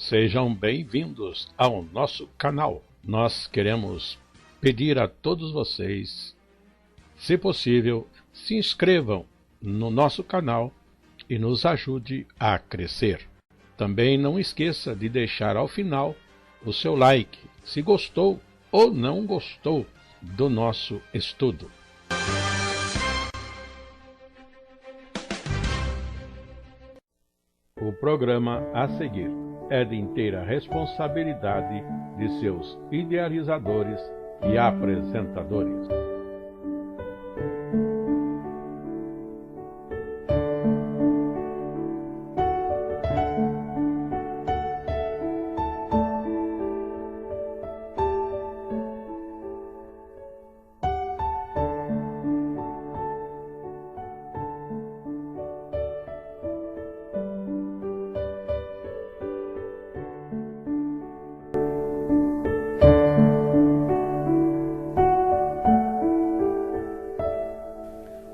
Sejam bem-vindos ao nosso canal. Nós queremos pedir a todos vocês, se possível, se inscrevam no nosso canal e nos ajude a crescer. Também não esqueça de deixar ao final o seu like, se gostou ou não gostou do nosso estudo. O programa a seguir é de inteira responsabilidade de seus idealizadores e apresentadores.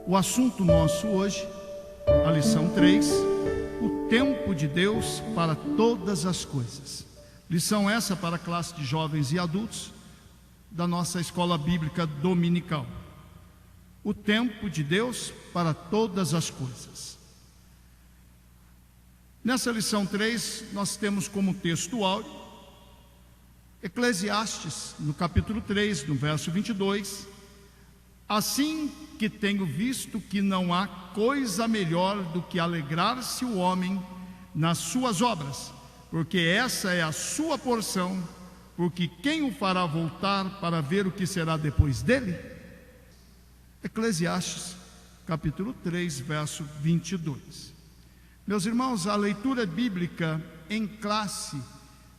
O assunto nosso hoje, a lição 3, o tempo de Deus para todas as coisas. Lição essa para a classe de jovens e adultos da nossa escola bíblica dominical. O tempo de Deus para todas as coisas. Nessa lição 3, nós temos como texto áudio Eclesiastes, no capítulo 3, no verso 22. Assim que tenho visto que não há coisa melhor do que alegrar-se o homem nas suas obras, porque essa é a sua porção, porque quem o fará voltar para ver o que será depois dele? Eclesiastes, capítulo 3, verso 22. Meus irmãos, a leitura bíblica em classe,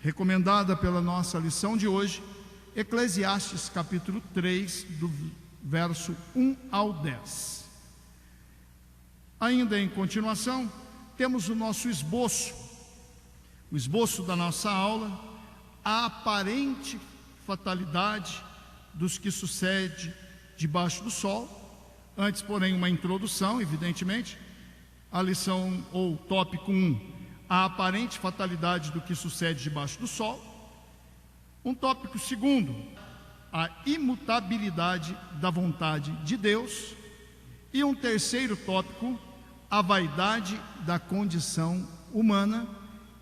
recomendada pela nossa lição de hoje, Eclesiastes, capítulo 3, do verso 1 ao 10. Ainda em continuação, temos o nosso esboço, o esboço da nossa aula, a aparente fatalidade dos que sucede debaixo do sol. Antes, porém, uma introdução, evidentemente, a lição ou tópico 1, a aparente fatalidade do que sucede debaixo do sol. Um tópico segundo, a imutabilidade da vontade de Deus. E um terceiro tópico, a vaidade da condição humana.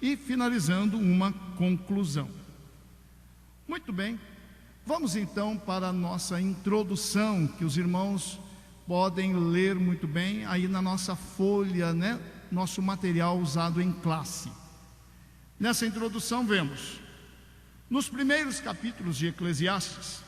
E finalizando, uma conclusão. Muito bem, vamos então para a nossa introdução, que os irmãos podem ler muito bem aí na nossa folha, né? Nosso material usado em classe. Nessa introdução vemos: nos primeiros capítulos de Eclesiastes,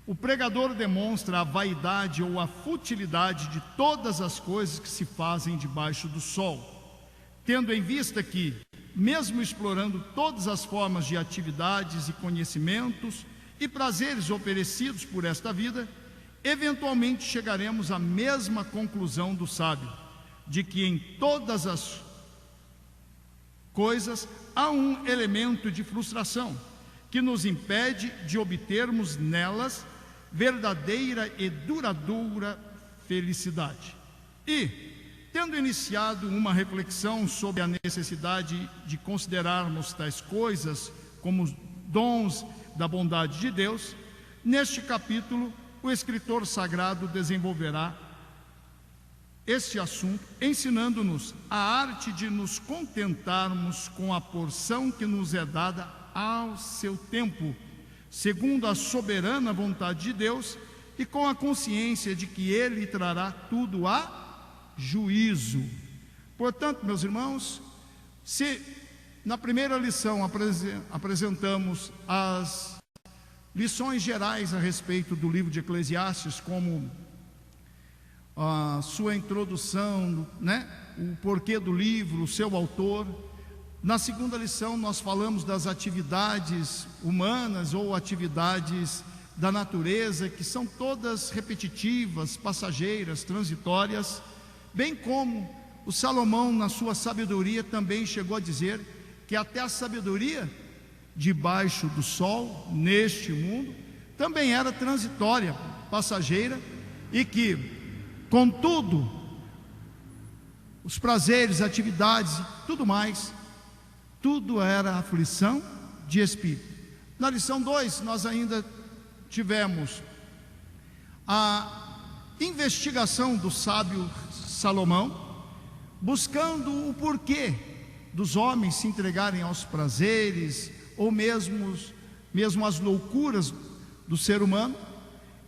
o pregador demonstra a vaidade ou a futilidade de todas as coisas que se fazem debaixo do sol, tendo em vista que, mesmo explorando todas as formas de atividades e conhecimentos e prazeres oferecidos por esta vida, eventualmente chegaremos à mesma conclusão do sábio, de que em todas as coisas há um elemento de frustração que nos impede de obtermos nelas verdadeira e duradoura felicidade. E, tendo iniciado uma reflexão sobre a necessidade de considerarmos tais coisas como dons da bondade de Deus, neste capítulo o escritor sagrado desenvolverá este assunto, ensinando-nos a arte de nos contentarmos com a porção que nos é dada ao seu tempo, segundo a soberana vontade de Deus, e com a consciência de que Ele trará tudo a juízo. Portanto, meus irmãos, se na primeira lição apresentamos as lições gerais a respeito do livro de Eclesiastes, como a sua introdução, né? O porquê do livro, o seu autor. Na segunda lição nós falamos das atividades humanas ou atividades da natureza, que são todas repetitivas, passageiras, transitórias, bem como o Salomão, na sua sabedoria, também chegou a dizer que até a sabedoria debaixo do sol, neste mundo, também era transitória, passageira, e que, contudo, os prazeres, atividades e tudo mais tudo era aflição de espírito. Na lição 2, nós ainda tivemos a investigação do sábio Salomão, buscando o porquê dos homens se entregarem aos prazeres, ou mesmo às loucuras do ser humano.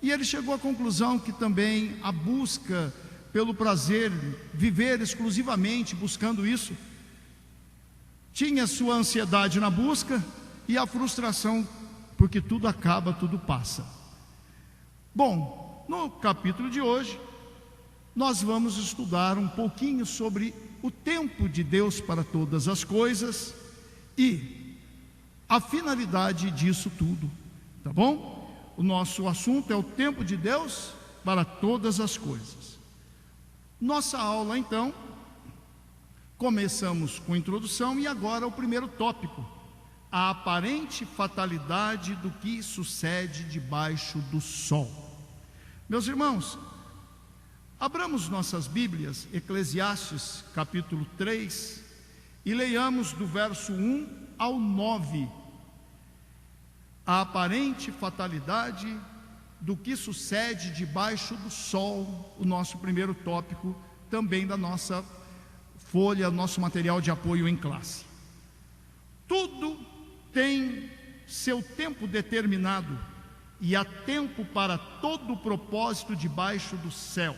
E ele chegou à conclusão que também a busca pelo prazer, viver exclusivamente buscando isso, tinha sua ansiedade na busca e a frustração, porque tudo acaba, tudo passa. Bom, no capítulo de hoje, nós vamos estudar um pouquinho sobre o tempo de Deus para todas as coisas e a finalidade disso tudo, tá bom? O nosso assunto é o tempo de Deus para todas as coisas. Nossa aula, então, começamos com a introdução e agora o primeiro tópico: a aparente fatalidade do que sucede debaixo do sol. Meus irmãos, abramos nossas Bíblias, Eclesiastes capítulo 3, e leiamos do verso 1 ao 9. A aparente fatalidade do que sucede debaixo do sol, o nosso primeiro tópico, também da nossa folha, nosso material de apoio em classe. Tudo tem seu tempo determinado, e há tempo para todo o propósito debaixo do céu.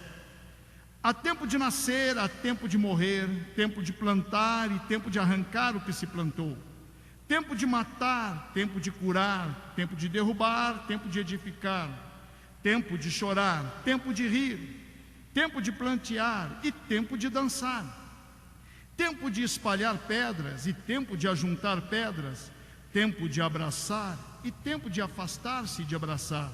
Há tempo de nascer, há tempo de morrer, tempo de plantar e tempo de arrancar o que se plantou, tempo de matar, tempo de curar, tempo de derrubar, tempo de edificar, tempo de chorar, tempo de rir, tempo de plantear e tempo de dançar, tempo de espalhar pedras e tempo de ajuntar pedras, tempo de abraçar e tempo de afastar-se de abraçar,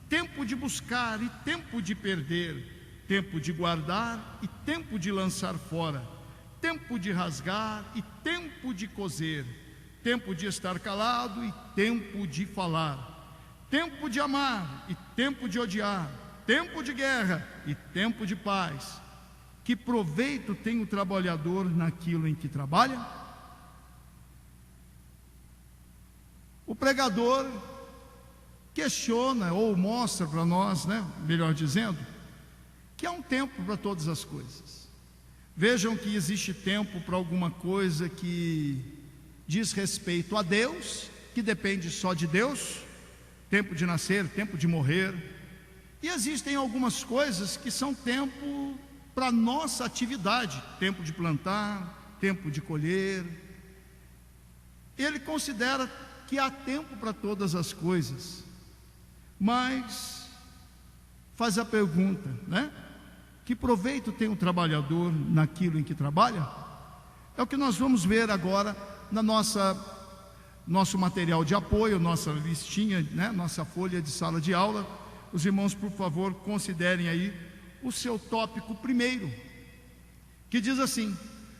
tempo de buscar e tempo de perder, tempo de guardar e tempo de lançar fora, tempo de rasgar e tempo de coser, tempo de estar calado e tempo de falar, tempo de amar e tempo de odiar, tempo de guerra e tempo de paz. Que proveito tem o trabalhador naquilo em que trabalha? O pregador questiona ou mostra para nós, melhor dizendo, que há um tempo para todas as coisas. Vejam que existe tempo para alguma coisa que diz respeito a Deus, que depende só de Deus, tempo de nascer, tempo de morrer. E existem algumas coisas que são tempo para nossa atividade, tempo de plantar, tempo de colher. Ele considera que há tempo para todas as coisas, mas faz a pergunta, que proveito tem o trabalhador naquilo em que trabalha? É o que nós vamos ver agora na nosso material de apoio, nossa listinha, nossa folha de sala de aula. Os irmãos, por favor, considerem aí o seu tópico primeiro, que diz assim: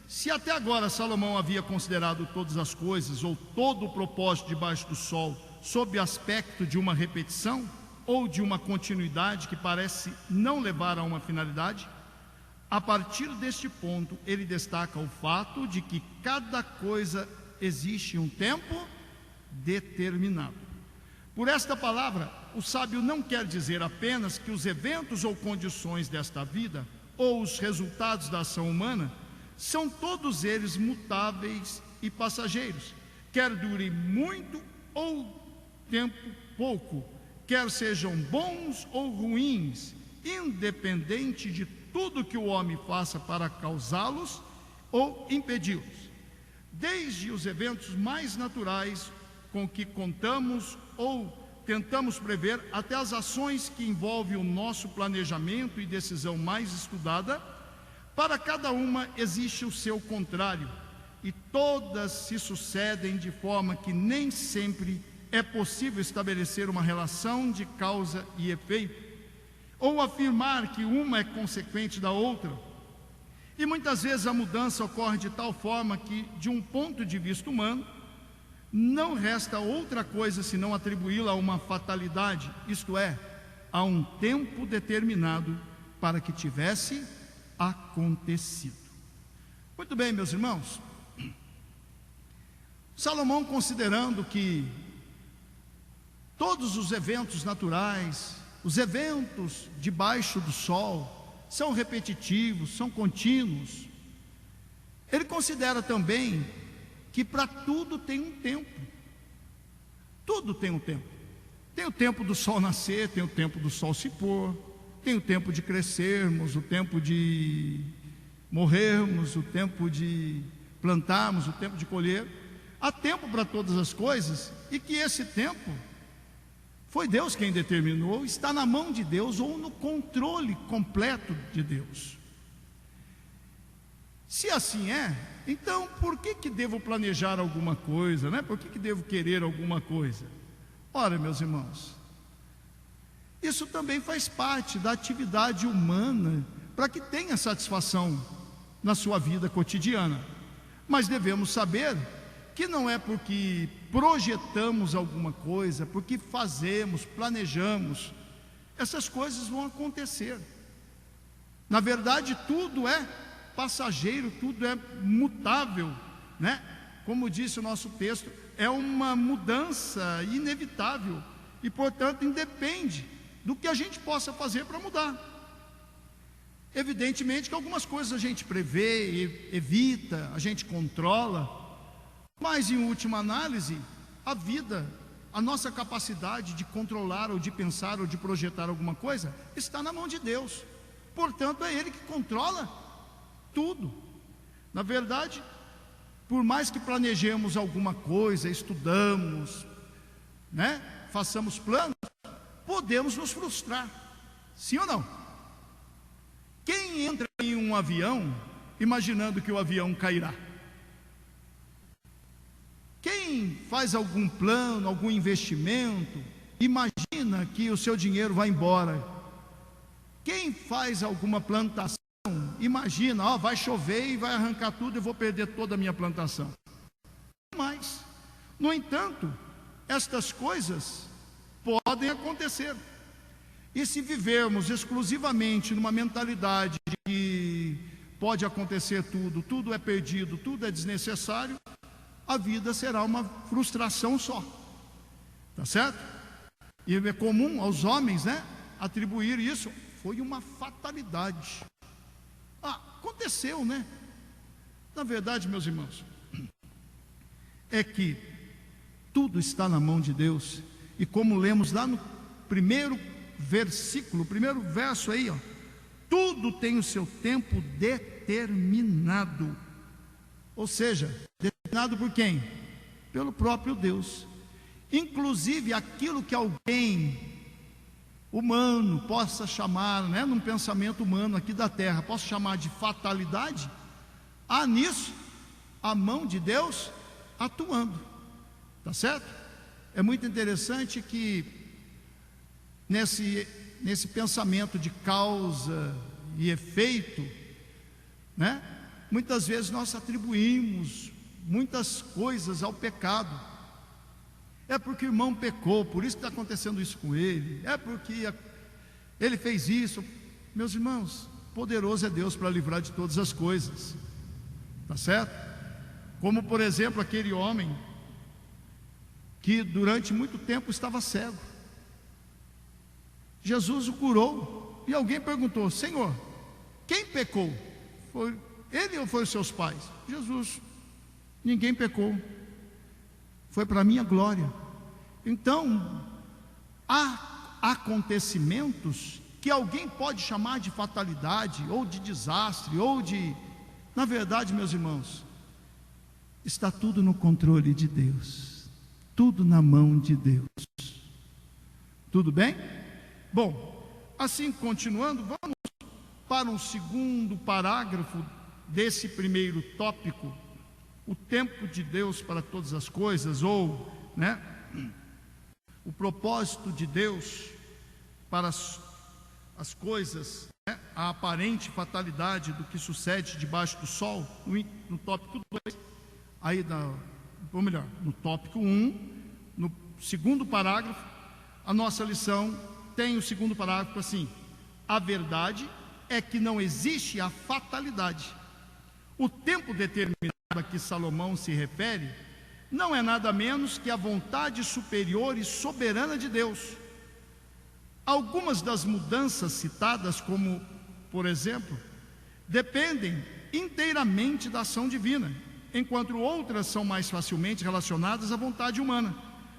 se até agora Salomão havia considerado todas as coisas, ou todo o propósito debaixo do sol, sob aspecto de uma repetição, ou de uma continuidade que parece não levar a uma finalidade, a partir deste ponto, ele destaca o fato de que cada coisa existe um tempo determinado. Por esta palavra, o sábio não quer dizer apenas que os eventos ou condições desta vida, ou os resultados da ação humana, são todos eles mutáveis e passageiros, quer dure muito ou tempo pouco, quer sejam bons ou ruins, independente de tudo que o homem faça para causá-los ou impedi-los. Desde os eventos mais naturais com que contamos ou tentamos prever, até as ações que envolvem o nosso planejamento e decisão mais estudada, para cada uma existe o seu contrário, e todas se sucedem de forma que nem sempre é possível estabelecer uma relação de causa e efeito, ou afirmar que uma é consequente da outra. E muitas vezes a mudança ocorre de tal forma que, de um ponto de vista humano, não resta outra coisa senão atribuí-la a uma fatalidade, isto é, a um tempo determinado para que tivesse acontecido. Muito bem, meus irmãos, Salomão, considerando que todos os eventos naturais, os eventos debaixo do sol, são repetitivos, são contínuos, ele considera também que para tudo tem um tempo. Tudo tem um tempo. Tem o tempo do sol nascer, tem o tempo do sol se pôr, tem o tempo de crescermos, o tempo de morrermos, o tempo de plantarmos, o tempo de colher. Há tempo para todas as coisas, e que esse tempo foi Deus quem determinou, está na mão de Deus ou no controle completo de Deus. Se assim é, então por que devo planejar alguma coisa, né? Por que devo querer alguma coisa? Ora, meus irmãos, isso também faz parte da atividade humana para que tenha satisfação na sua vida cotidiana. Mas devemos saber que não é porque projetamos alguma coisa, porque fazemos, planejamos, essas coisas vão acontecer. Na verdade, tudo é passageiro, tudo é mutável, né? Como disse o nosso texto, é uma mudança inevitável e, portanto, independe do que a gente possa fazer para mudar. Evidentemente que algumas coisas a gente prevê, evita, a gente controla, mas em última análise, a vida, a nossa capacidade de controlar ou de pensar ou de projetar alguma coisa está na mão de Deus. Portanto, é Ele que controla tudo. Na verdade, por mais que planejemos alguma coisa, estudamos, né, façamos planos, podemos nos frustrar. Sim ou não? Quem entra em um avião imaginando que o avião cairá? Quem faz algum plano, algum investimento, imagina que o seu dinheiro vai embora? Quem faz alguma plantação, imagina, vai chover e vai arrancar tudo, eu vou perder toda a minha plantação. Mas, no entanto, estas coisas podem acontecer. E se vivermos exclusivamente numa mentalidade de que pode acontecer tudo, tudo é perdido, tudo é desnecessário, a vida será uma frustração só. Tá certo? E é comum aos homens, né, atribuir isso. Foi uma fatalidade. Aconteceu, né? Na verdade, meus irmãos, é que tudo está na mão de Deus. E como lemos lá no primeiro versículo, primeiro verso aí, tudo tem o seu tempo determinado. Ou seja, determinado por quem? Pelo próprio Deus. Inclusive aquilo que alguém humano possa chamar, né, num pensamento humano aqui da terra, possa chamar de fatalidade, há nisso a mão de Deus atuando. Tá certo? É muito interessante que nesse pensamento de causa e efeito, né, muitas vezes nós atribuímos muitas coisas ao pecado. É porque o irmão pecou, por isso que está acontecendo isso com ele. É porque ele fez isso. Meus irmãos, poderoso é Deus para livrar de todas as coisas. Tá certo? Como por exemplo aquele homem que durante muito tempo estava cego. Jesus o curou. E alguém perguntou: Senhor, quem pecou? Foi ele ou foi os seus pais? Jesus: ninguém pecou, foi para a minha glória. Então, há acontecimentos que alguém pode chamar de fatalidade, ou de desastre, ou de... Na verdade, meus irmãos, está tudo no controle de Deus, tudo na mão de Deus. Tudo bem? Bom, assim continuando, vamos para um segundo parágrafo desse primeiro tópico, o tempo de Deus para todas as coisas, ou, né, o propósito de Deus para as coisas, né, a aparente fatalidade do que sucede debaixo do sol, no tópico 2, aí ou melhor, no tópico 1, no segundo parágrafo, a nossa lição tem o segundo parágrafo assim: a verdade é que não existe a fatalidade. O tempo determinado a que Salomão se refere não é nada menos que a vontade superior e soberana de Deus. Algumas das mudanças citadas, como, por exemplo, dependem inteiramente da ação divina, enquanto outras são mais facilmente relacionadas à vontade humana.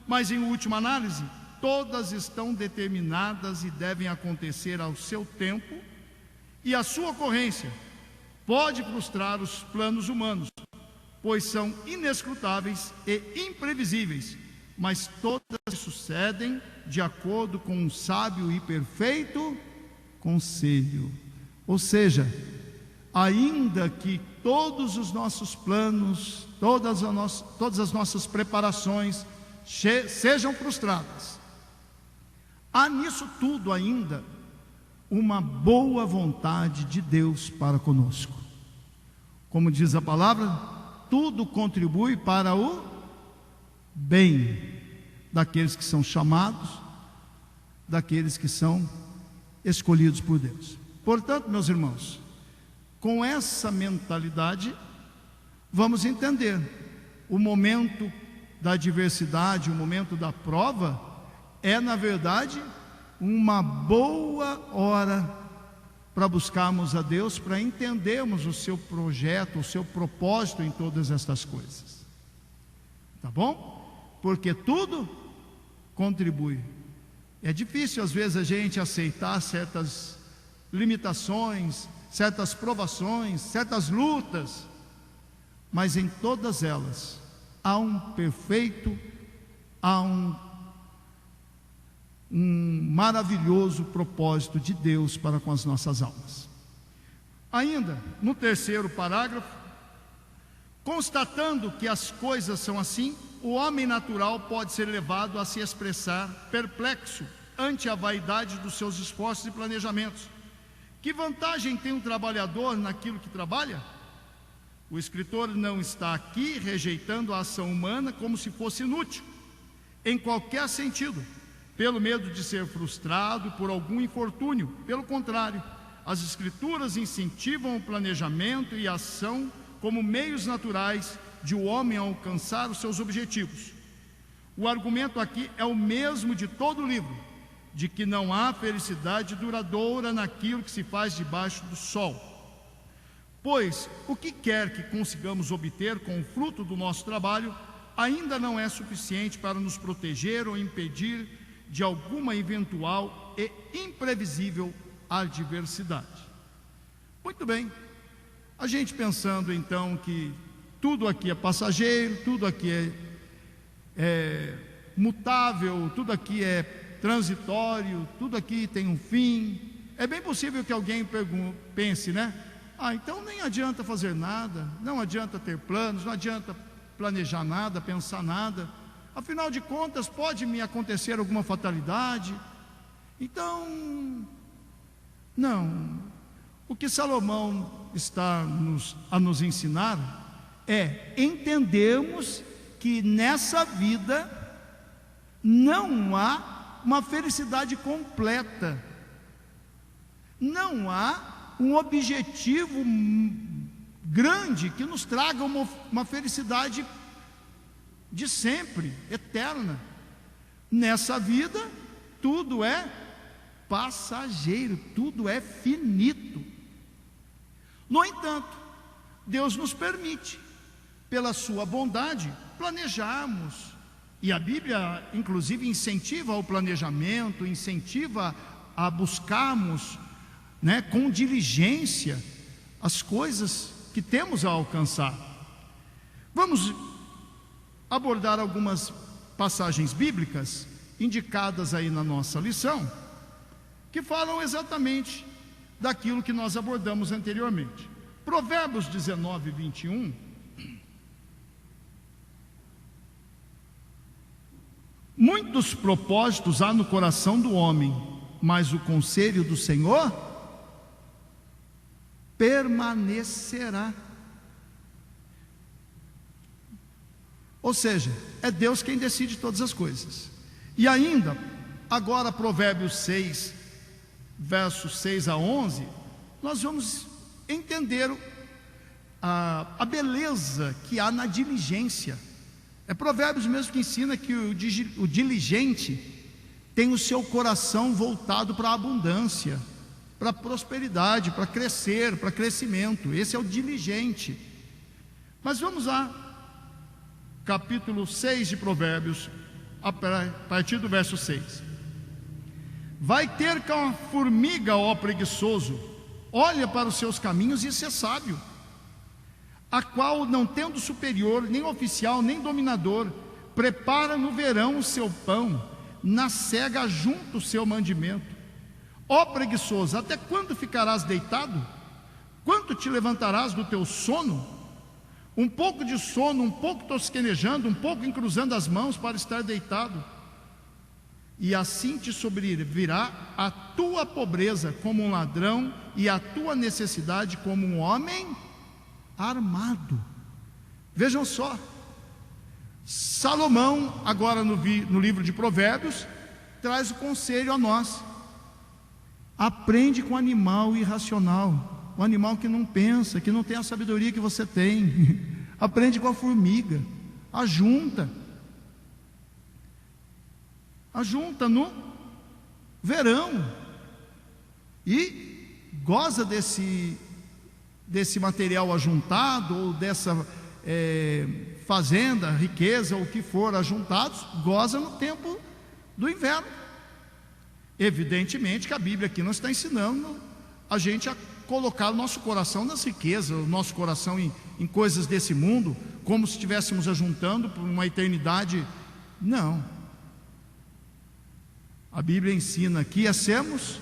Mas, em última análise, todas estão determinadas e devem acontecer ao seu tempo, e a sua ocorrência pode frustrar os planos humanos, pois são inescrutáveis e imprevisíveis, mas todas sucedem de acordo com um sábio e perfeito conselho. Ou seja, ainda que todos os nossos planos, todas as nossas preparações sejam frustradas, há nisso tudo ainda uma boa vontade de Deus para conosco. Como diz a palavra, tudo contribui para o bem daqueles que são chamados, daqueles que são escolhidos por Deus. Portanto, meus irmãos, com essa mentalidade, vamos entender o momento da adversidade, o momento da prova, é na verdade uma boa hora para buscarmos a Deus, para entendermos o seu projeto, o seu propósito em todas estas coisas. Tá bom? Porque tudo contribui. É difícil às vezes a gente aceitar certas limitações, certas provações, certas lutas, mas em todas elas há um perfeito, há um maravilhoso propósito de Deus para com as nossas almas. Ainda no terceiro parágrafo, constatando que as coisas são assim, o homem natural pode ser levado a se expressar perplexo ante a vaidade dos seus esforços e planejamentos. Que vantagem tem um trabalhador naquilo que trabalha? O escritor não está aqui rejeitando a ação humana como se fosse inútil, em qualquer sentido, pelo medo de ser frustrado por algum infortúnio. Pelo contrário, as escrituras incentivam o planejamento e a ação como meios naturais de o homem alcançar os seus objetivos. O argumento aqui é o mesmo de todo o livro, de que não há felicidade duradoura naquilo que se faz debaixo do sol. Pois o que quer que consigamos obter com o fruto do nosso trabalho ainda não é suficiente para nos proteger ou impedir de alguma eventual e imprevisível adversidade. Muito bem, a gente pensando então que tudo aqui é passageiro, tudo aqui é mutável, tudo aqui é transitório, tudo aqui tem um fim, é bem possível que alguém pense, né? Então nem adianta fazer nada, não adianta ter planos, não adianta planejar nada, pensar nada, afinal de contas pode me acontecer alguma fatalidade. Então, não, o que Salomão está a nos ensinar é entendermos que nessa vida não há uma felicidade completa, não há um objetivo grande que nos traga uma felicidade de sempre, eterna. Nessa vida tudo é passageiro, tudo é finito. No entanto, Deus nos permite, pela sua bondade, planejarmos, e a Bíblia inclusive incentiva o planejamento, incentiva a buscarmos, com diligência as coisas que temos a alcançar. Vamos abordar algumas passagens bíblicas indicadas aí na nossa lição, que falam exatamente daquilo que nós abordamos anteriormente. Provérbios 19, 21. Muitos propósitos há no coração do homem, mas o conselho do Senhor permanecerá. Ou seja, é Deus quem decide todas as coisas. E ainda, agora Provérbios 6, versos 6 a 11, nós vamos entender a beleza que há na diligência. É Provérbios mesmo que ensina que o diligente tem o seu coração voltado para a abundância, para a prosperidade, para crescer, para crescimento. Esse é o diligente. Mas vamos lá, capítulo 6 de Provérbios, a partir do verso 6. Vai ter com a formiga, ó preguiçoso, olha para os seus caminhos e ser sábio, a qual, não tendo superior, nem oficial, nem dominador, prepara no verão o seu pão, na cega junta o seu mandimento. Ó preguiçoso, até quando ficarás deitado? Quanto te levantarás do teu sono? Um pouco de sono, um pouco tosquenejando, um pouco encruzando as mãos para estar deitado. E assim te sobrevirá a tua pobreza como um ladrão, e a tua necessidade como um homem armado. Vejam só, Salomão, agora no livro de Provérbios, traz o conselho a nós: aprende com o animal irracional, o animal que não pensa, que não tem a sabedoria que você tem. Aprende com a formiga, ajunta no verão e goza desse material ajuntado, ou dessa fazenda, riqueza, ou o que for ajuntados, goza no tempo do inverno. Evidentemente que a Bíblia aqui não está ensinando a gente a colocar o nosso coração nas riquezas, o nosso coração em coisas desse mundo, como se estivéssemos ajuntando por uma eternidade. Não. A Bíblia ensina aqui a sermos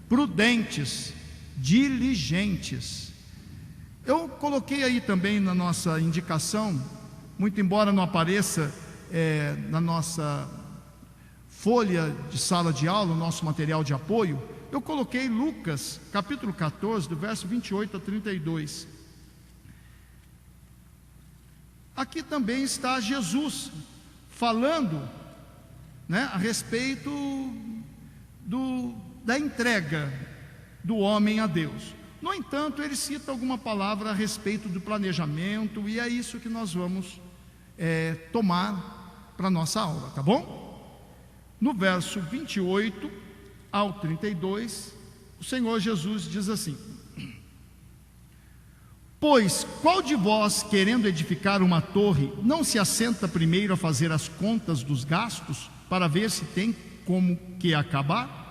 prudentes, diligentes. Eu coloquei aí também na nossa indicação, muito embora não apareça na nossa folha de sala de aula, o nosso material de apoio, eu coloquei Lucas, capítulo 14, do verso 28 a 32. Aqui também está Jesus falando, a respeito da entrega do homem a Deus. No entanto, ele cita alguma palavra a respeito do planejamento, e é isso que nós vamos tomar para a nossa aula, tá bom? No verso 28 ao 32, o Senhor Jesus diz assim: pois qual de vós, querendo edificar uma torre, não se assenta primeiro a fazer as contas dos gastos, para ver se tem como que acabar?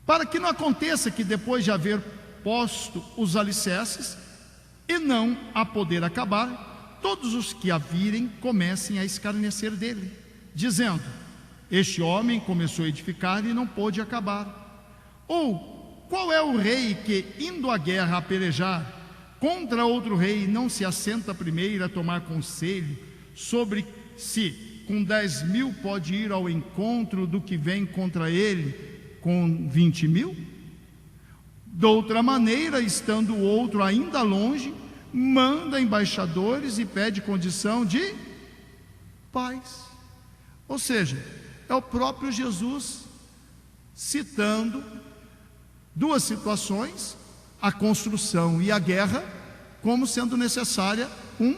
Para que não aconteça que, depois de haver posto os alicerces e não a poder acabar, todos os que a virem comecem a escarnecer dele, dizendo: este homem começou a edificar e não pôde acabar. Ou qual é o rei que, indo à guerra a pelejar contra outro rei, não se assenta primeiro a tomar conselho sobre se com 10.000 pode ir ao encontro do que vem contra ele com 20.000? De outra maneira, estando o outro ainda longe, manda embaixadores e pede condição de paz. Ou seja, é o próprio Jesus citando duas situações, a construção e a guerra, como sendo necessária um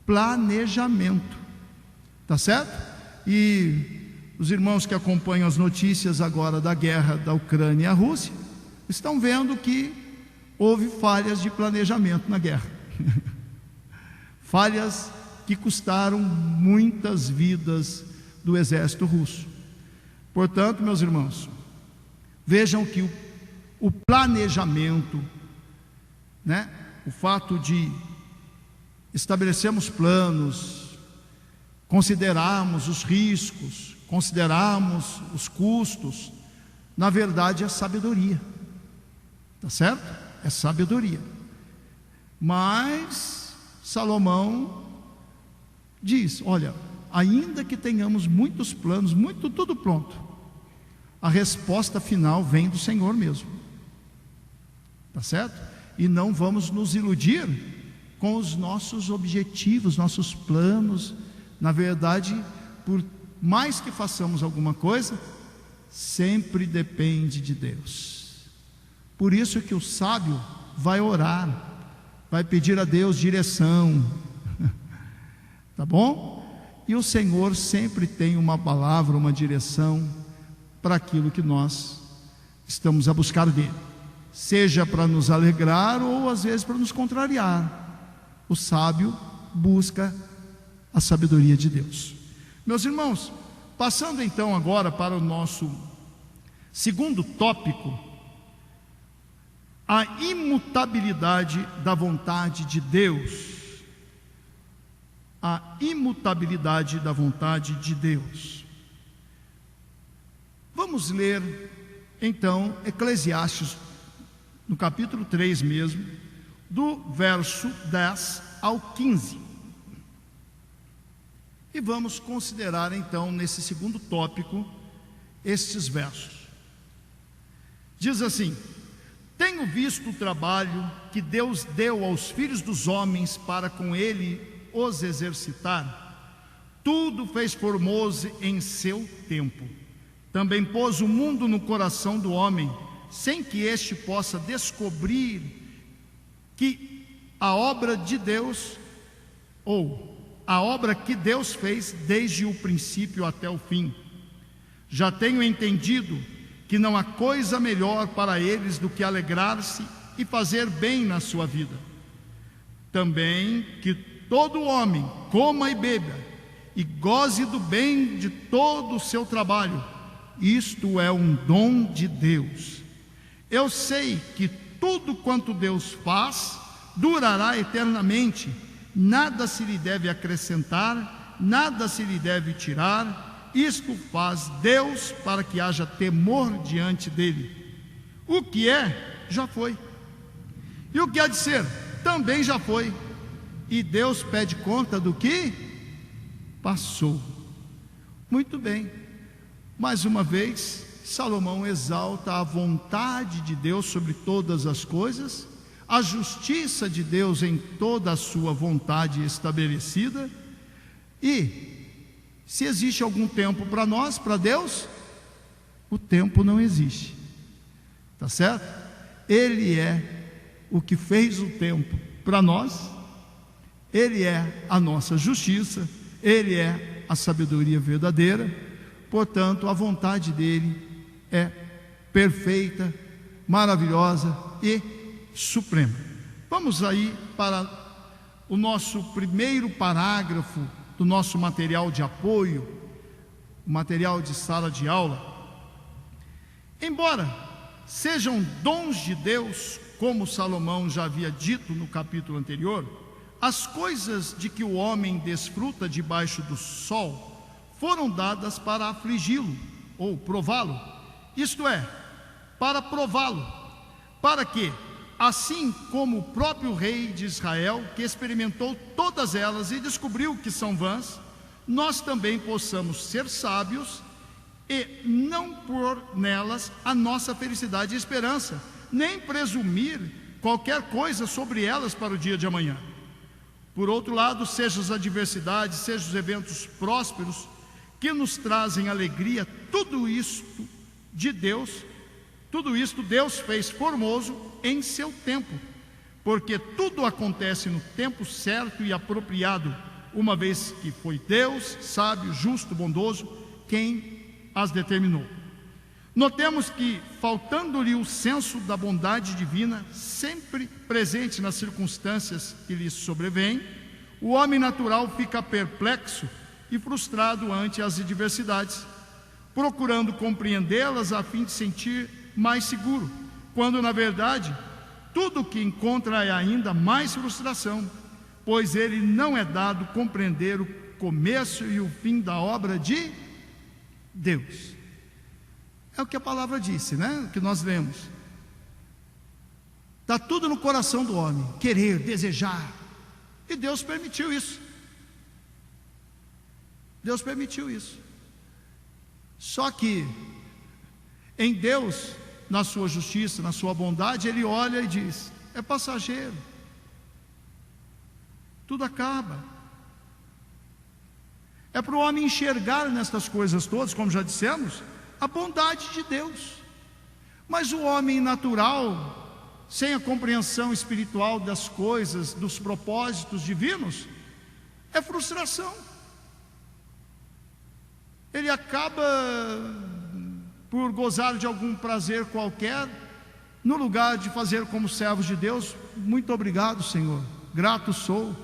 planejamento. Tá certo? E os irmãos que acompanham as notícias agora da guerra da Ucrânia e a Rússia estão vendo que houve falhas de planejamento na guerra. Falhas que custaram muitas vidas do exército russo. Portanto, meus irmãos, vejam que o planejamento, o fato de estabelecermos planos, considerarmos os riscos, considerarmos os custos, na verdade é sabedoria, tá certo? É sabedoria. Mas Salomão diz: olha, ainda que tenhamos muitos planos, tudo pronto, a resposta final vem do Senhor mesmo, tá certo? E não vamos nos iludir com os nossos objetivos, nossos planos. Na verdade, por mais que façamos alguma coisa, sempre depende de Deus. Por isso que o sábio vai orar, vai pedir a Deus direção. tá bom? E o Senhor sempre tem uma palavra, uma direção para aquilo que nós estamos a buscar dele, seja para nos alegrar ou às vezes para nos contrariar. O sábio busca a sabedoria de Deus. Meus irmãos, passando então agora para o nosso segundo tópico, a imutabilidade da vontade de Deus. A imutabilidade da vontade de Deus. Vamos ler então Eclesiastes, no capítulo 3 mesmo, do verso 10 ao 15. E vamos considerar então, nesse segundo tópico, estes versos. Diz assim: tenho visto o trabalho que Deus deu aos filhos dos homens para com ele os exercitar. Tudo fez formoso em seu tempo. Também pôs o mundo no coração do homem, sem que este possa descobrir que a obra de Deus, ou a obra que Deus fez desde o princípio até o fim. Já tenho entendido que não há coisa melhor para eles do que alegrar-se e fazer bem na sua vida. Também que todo homem coma e beba e goze do bem de todo o seu trabalho. Isto é um dom de Deus. Eu sei que tudo quanto Deus faz durará eternamente. Nada se lhe deve acrescentar, nada se lhe deve tirar. Isto faz Deus para que haja temor diante dele. O que é, já foi. E o que há de ser, também já foi. E Deus pede conta do que passou. Muito bem. Mais uma vez, Salomão exalta a vontade de Deus sobre todas as coisas, a justiça de Deus em toda a sua vontade estabelecida. E se existe algum tempo para nós, para Deus, o tempo não existe, tá certo? Ele é o que fez o tempo para nós, Ele é a nossa justiça, Ele é a sabedoria verdadeira. Portanto, a vontade dele é perfeita, maravilhosa e suprema. Vamos aí para o nosso primeiro parágrafo do nosso material de apoio, o material de sala de aula. Embora sejam dons de Deus, como Salomão já havia dito no capítulo anterior, as coisas de que o homem desfruta debaixo do sol foram dadas para afligi-lo ou prová-lo, isto é, para prová-lo, para que, assim como o próprio rei de Israel, que experimentou todas elas e descobriu que são vãs, nós também possamos ser sábios e não pôr nelas a nossa felicidade e esperança, nem presumir qualquer coisa sobre elas para o dia de amanhã. Por outro lado, sejam as adversidades, sejam os eventos prósperos que nos trazem alegria, tudo isto de Deus, tudo isto Deus fez formoso em seu tempo, porque tudo acontece no tempo certo e apropriado, uma vez que foi Deus, sábio, justo, bondoso, quem as determinou. Notemos que, faltando-lhe o senso da bondade divina, sempre presente nas circunstâncias que lhe sobrevêm, o homem natural fica perplexo e frustrado ante as adversidades, procurando compreendê-las a fim de sentir mais seguro, quando na verdade tudo o que encontra é ainda mais frustração, pois ele não é dado compreender o começo e o fim da obra de Deus. É o que a palavra disse, né? O que nós lemos. Está tudo no coração do homem, querer, desejar, e Deus permitiu isso. Deus permitiu isso. Só que em Deus, na sua justiça, na sua bondade, Ele olha e diz: é passageiro, tudo acaba. É para o homem enxergar nestas coisas todas, como já dissemos, a bondade de Deus. Mas o homem natural, sem a compreensão espiritual das coisas, dos propósitos divinos, é frustração. Ele acaba por gozar de algum prazer qualquer, no lugar de fazer como servos de Deus, muito obrigado, Senhor, grato sou.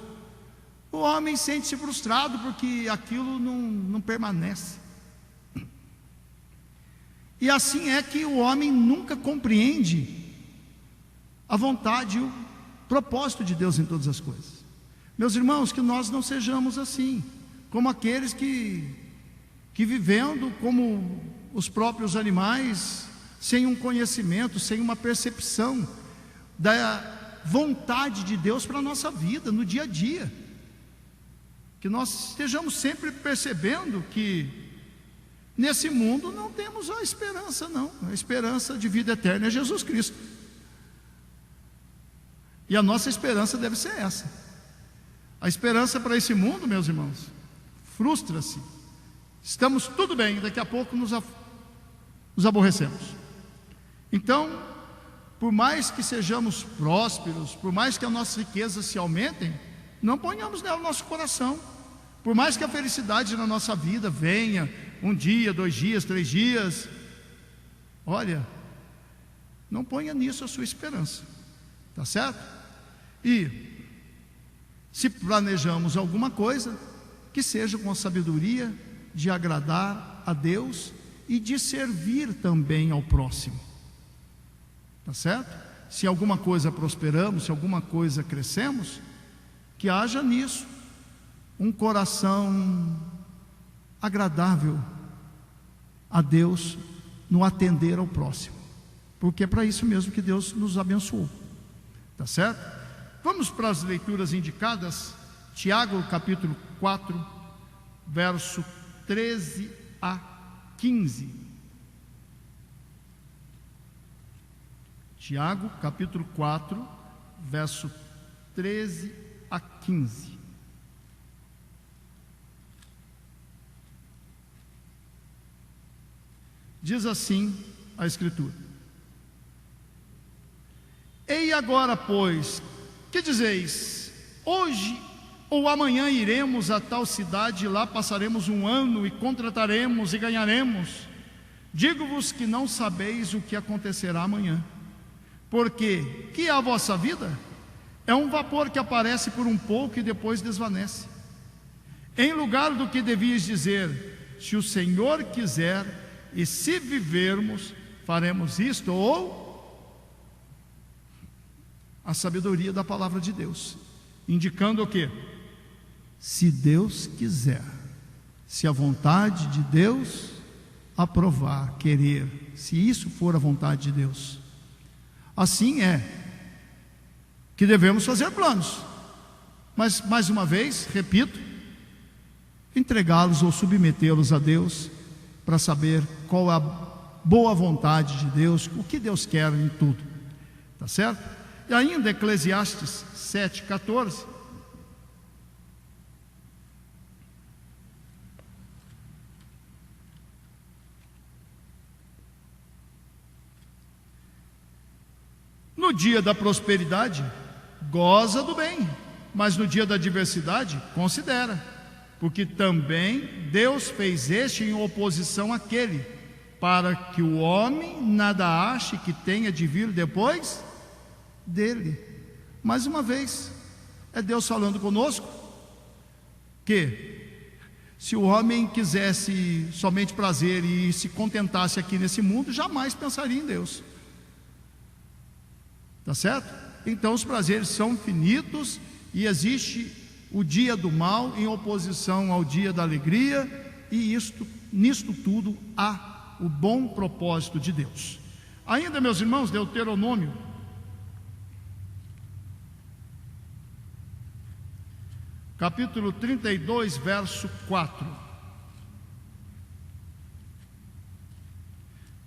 O homem sente-se frustrado porque aquilo não permanece. E assim é que o homem nunca compreende a vontade e o propósito de Deus em todas as coisas. Meus irmãos, que nós não sejamos assim, como aqueles que vivendo como os próprios animais, sem um conhecimento, sem uma percepção da vontade de Deus para a nossa vida, no dia a dia. Que nós estejamos sempre percebendo que nesse mundo não temos a esperança, não. A esperança de vida eterna é Jesus Cristo. E a nossa esperança deve ser essa. A esperança para esse mundo, meus irmãos, frustra-se. Estamos tudo bem, daqui a pouco nos aborrecemos. Então, por mais que sejamos prósperos, por mais que as nossas riquezas se aumentem, não ponhamos nela o nosso coração. Por mais que a felicidade na nossa vida venha um dia, 2 dias, 3 dias, olha, não ponha nisso a sua esperança, tá certo? E se planejamos alguma coisa, que seja com a sabedoria de agradar a Deus e de servir também ao próximo, tá certo? Se alguma coisa prosperamos, se alguma coisa crescemos, que haja nisso um coração agradável a Deus no atender ao próximo, porque é para isso mesmo que Deus nos abençoou, tá certo? Vamos para as leituras indicadas. Tiago capítulo 4, verso 13 a 15. Tiago capítulo 4, verso 13 a 15. Diz assim a Escritura: Ei agora, pois, que dizeis? Hoje ou amanhã iremos a tal cidade, e lá passaremos 1 ano, e contrataremos e ganharemos. Digo-vos que não sabeis o que acontecerá amanhã. Porque que é a vossa vida? É um vapor que aparece por um pouco e depois desvanece. Em lugar do que devias dizer, se o Senhor quiser, e se vivermos, faremos isto, ou a sabedoria da palavra de Deus, indicando o quê? Se Deus quiser, se a vontade de Deus aprovar, querer, se isso for a vontade de Deus, assim é que devemos fazer planos, mas mais uma vez, repito, entregá-los ou submetê-los a Deus, para saber qual a boa vontade de Deus, o que Deus quer em tudo, tá certo? E ainda Eclesiastes 7,14. No dia da prosperidade, goza do bem, mas no dia da adversidade, considera, porque também Deus fez este em oposição àquele, para que o homem nada ache que tenha de vir depois dele. Mais uma vez, é Deus falando conosco, que se o homem quisesse somente prazer e se contentasse aqui nesse mundo, jamais pensaria em Deus, tá certo? Então os prazeres são finitos e existe o dia do mal em oposição ao dia da alegria, e nisto tudo há o bom propósito de Deus. Ainda, meus irmãos, Deuteronômio capítulo 32, verso 4.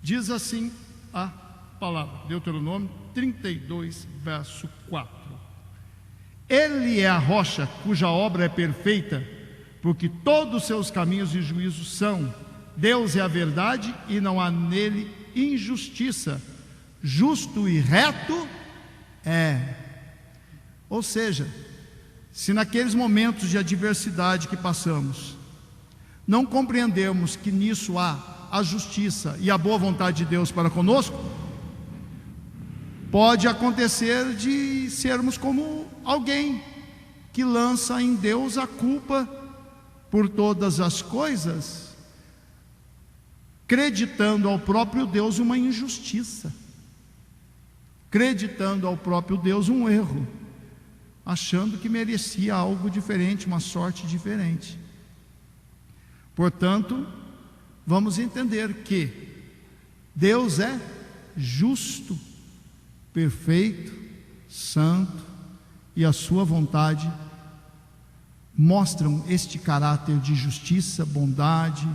Diz assim a palavra, Deuteronômio 32, verso 4. Ele é a rocha cuja obra é perfeita, porque todos os seus caminhos de juízo são. Deus é a verdade e não há nele injustiça. Justo e reto é. Ou seja, se naqueles momentos de adversidade que passamos, não compreendemos que nisso há a justiça e a boa vontade de Deus para conosco, pode acontecer de sermos como alguém que lança em Deus a culpa por todas as coisas, acreditando ao próprio Deus uma injustiça, acreditando ao próprio Deus um erro, achando que merecia algo diferente, uma sorte diferente. Portanto, vamos entender que Deus é justo, perfeito, santo, e a sua vontade mostram este caráter de justiça, bondade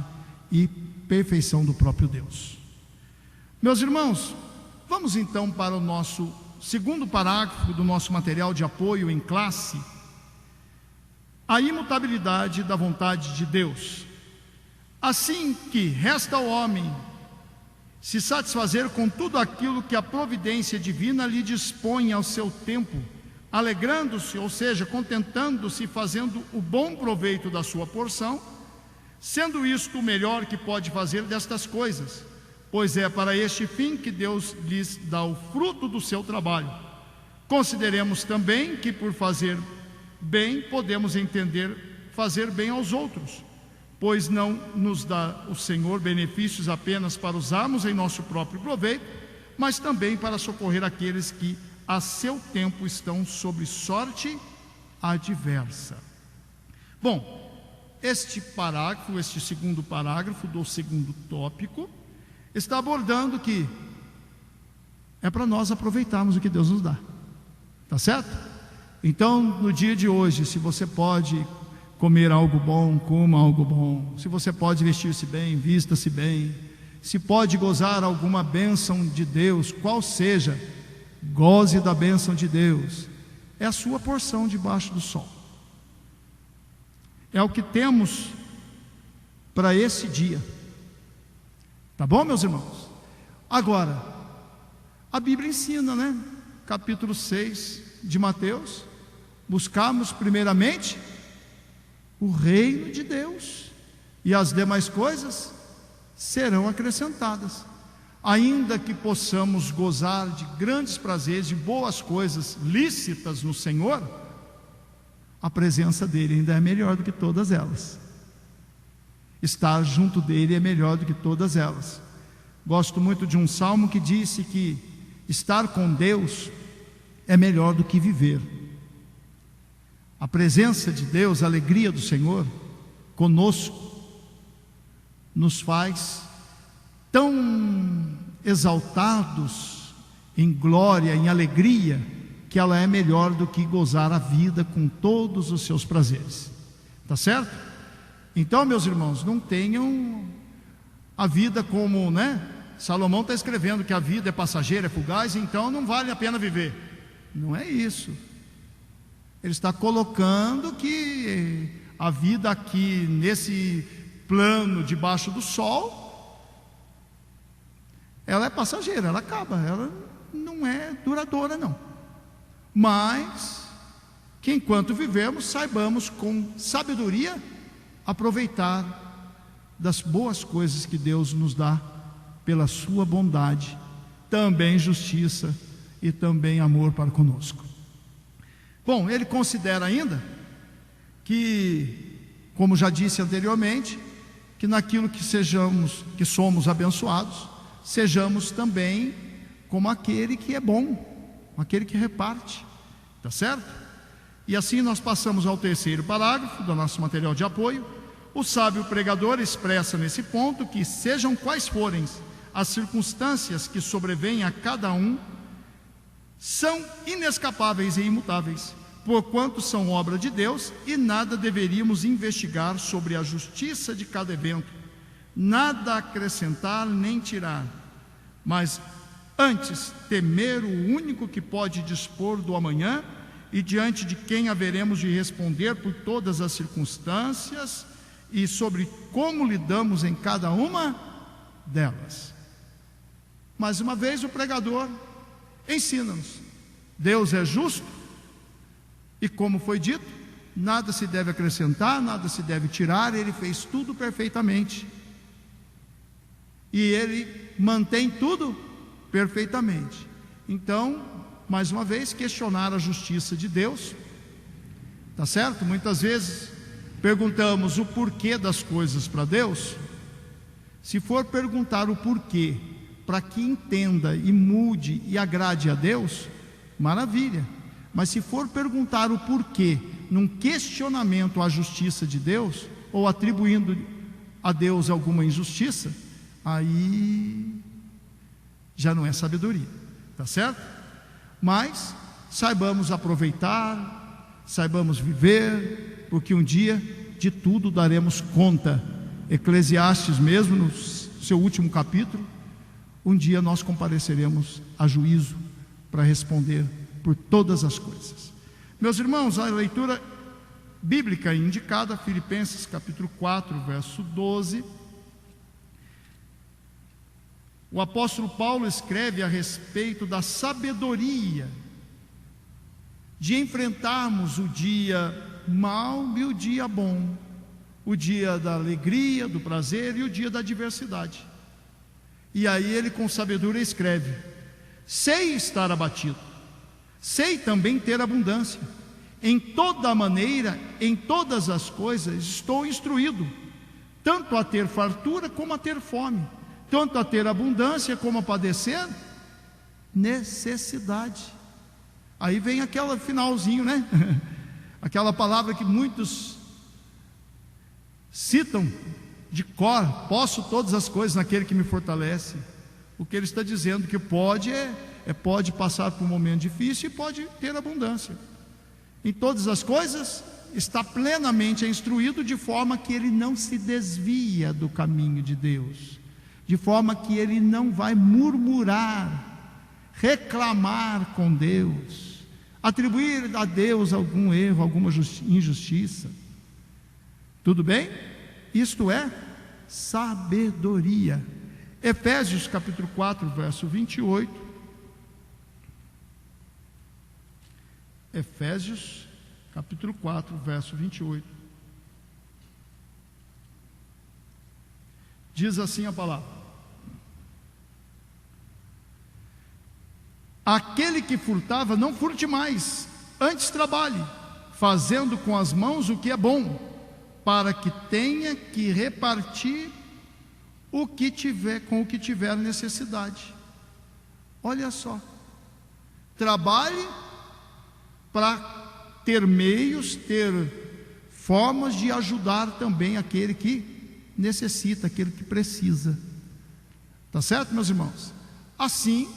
e perfeição do próprio Deus. Meus irmãos, vamos então para o nosso segundo parágrafo do nosso material de apoio em classe, a imutabilidade da vontade de Deus. Assim que resta ao homem se satisfazer com tudo aquilo que a providência divina lhe dispõe ao seu tempo, alegrando-se, ou seja, contentando-se, fazendo o bom proveito da sua porção, sendo isto o melhor que pode fazer destas coisas, pois é para este fim que Deus lhes dá o fruto do seu trabalho. Consideremos também que por fazer bem podemos entender fazer bem aos outros, pois não nos dá o Senhor benefícios apenas para usarmos em nosso próprio proveito, mas também para socorrer aqueles que a seu tempo estão sob sorte adversa. Bom, este parágrafo, este segundo parágrafo do segundo tópico, está abordando que é para nós aproveitarmos o que Deus nos dá, tá certo? Então, no dia de hoje, se você pode comer algo bom, coma algo bom. Se você pode vestir-se bem, vista-se bem. Se pode gozar alguma bênção de Deus, qual seja, goze da bênção de Deus. É a sua porção debaixo do sol. É o que temos para esse dia. Tá bom, meus irmãos? Agora, a Bíblia ensina, né? Capítulo 6 de Mateus: buscamos primeiramente o reino de Deus, e as demais coisas serão acrescentadas. Ainda que possamos gozar de grandes prazeres, de boas coisas lícitas no Senhor, a presença dele ainda é melhor do que todas elas. Estar junto dele é melhor do que todas elas. Gosto muito de um salmo que disse que estar com Deus é melhor do que viver. A presença de Deus, a alegria do Senhor conosco, nos faz tão exaltados em glória, em alegria, que ela é melhor do que gozar a vida com todos os seus prazeres. Tá certo? Então, meus irmãos, não tenham a vida como, né? Salomão está escrevendo que a vida é passageira, é fugaz, então não vale a pena viver. Não é isso. Ele está colocando que a vida aqui nesse plano debaixo do sol, ela é passageira, ela acaba, ela não é duradoura não. Mas que enquanto vivemos, saibamos com sabedoria aproveitar das boas coisas que Deus nos dá pela sua bondade, também justiça e também amor para conosco. Bom, ele considera ainda que, como já disse anteriormente, que naquilo que somos abençoados, sejamos também como aquele que é bom, aquele que reparte, tá certo? E assim nós passamos ao terceiro parágrafo do nosso material de apoio. O sábio pregador expressa nesse ponto que, sejam quais forem as circunstâncias que sobrevêm a cada um, são inescapáveis e imutáveis, porquanto são obra de Deus, e nada deveríamos investigar sobre a justiça de cada evento, nada acrescentar nem tirar, mas antes temer o único que pode dispor do amanhã, e diante de quem haveremos de responder por todas as circunstâncias e sobre como lidamos em cada uma delas. Mais uma vez o pregador ensina-nos: Deus é justo, e como foi dito, nada se deve acrescentar, nada se deve tirar, Ele fez tudo perfeitamente. E Ele mantém tudo perfeitamente. Então, mais uma vez, questionar a justiça de Deus, tá certo? Muitas vezes perguntamos o porquê das coisas para Deus. Se for perguntar o porquê, para que entenda e mude e agrade a Deus, maravilha. Mas se for perguntar o porquê, num questionamento à justiça de Deus, ou atribuindo a Deus alguma injustiça, aí já não é sabedoria, tá certo? Mas saibamos aproveitar, saibamos viver, porque um dia de tudo daremos conta. Eclesiastes mesmo, no seu último capítulo, um dia nós compareceremos a juízo para responder por todas as coisas. Meus irmãos, a leitura bíblica indicada, Filipenses capítulo 4, verso 12. O apóstolo Paulo escreve a respeito da sabedoria de enfrentarmos o dia mau e o dia bom, o dia da alegria, do prazer e o dia da adversidade. E aí ele com sabedoria escreve: sei estar abatido, sei também ter abundância, em toda maneira, em todas as coisas estou instruído, tanto a ter fartura como a ter fome, tanto a ter abundância como a padecer necessidade. Aí vem aquele finalzinho, né? Aquela palavra que muitos citam de cor: posso todas as coisas naquele que me fortalece. O que ele está dizendo que pode pode passar por um momento difícil e pode ter abundância. Em todas as coisas está plenamente instruído, de forma que ele não se desvia do caminho de Deus, de forma que ele não vai murmurar, reclamar com Deus, atribuir a Deus algum erro, alguma injustiça. Tudo bem? Isto é sabedoria. Efésios capítulo 4, verso 28. Efésios capítulo 4, verso 28. Diz assim a palavra: aquele que furtava, não furte mais, antes trabalhe, fazendo com as mãos o que é bom, para que tenha que repartir o que tiver, com o que tiver necessidade. Olha só, trabalhe para ter meios, ter formas de ajudar também aquele que necessita, aquele que precisa. Tá certo, meus irmãos? Assim,